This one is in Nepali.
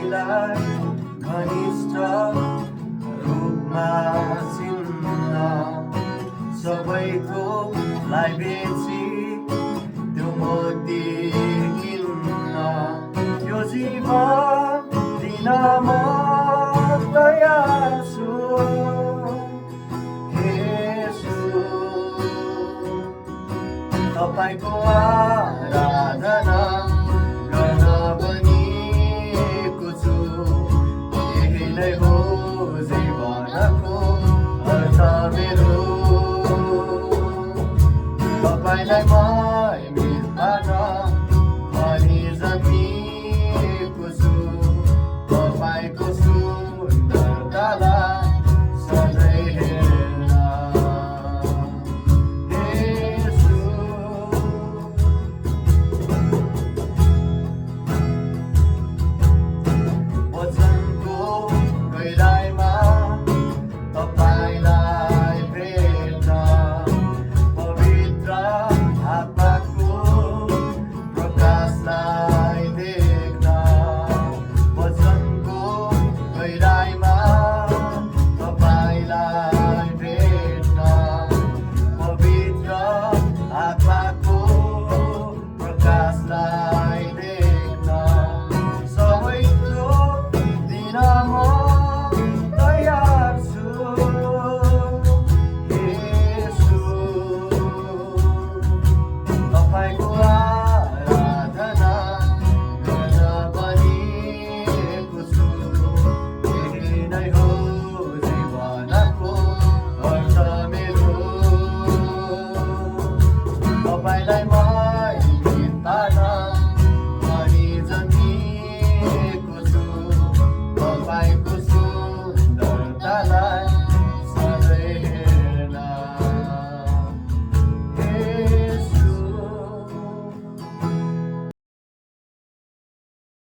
तपाईँलाई घनिष्ठ रूपमा चिन्न सबैकोलाई बेची त्यो मोती किन्न यो जीवन दिन म तयार छु येशू तपाईको आराधना गर्न बनिएको छु यही नै हो जीवनको अर्थ मेरो तपाईलाई महिमाबाट भनी जन्मिएको छु तपाईको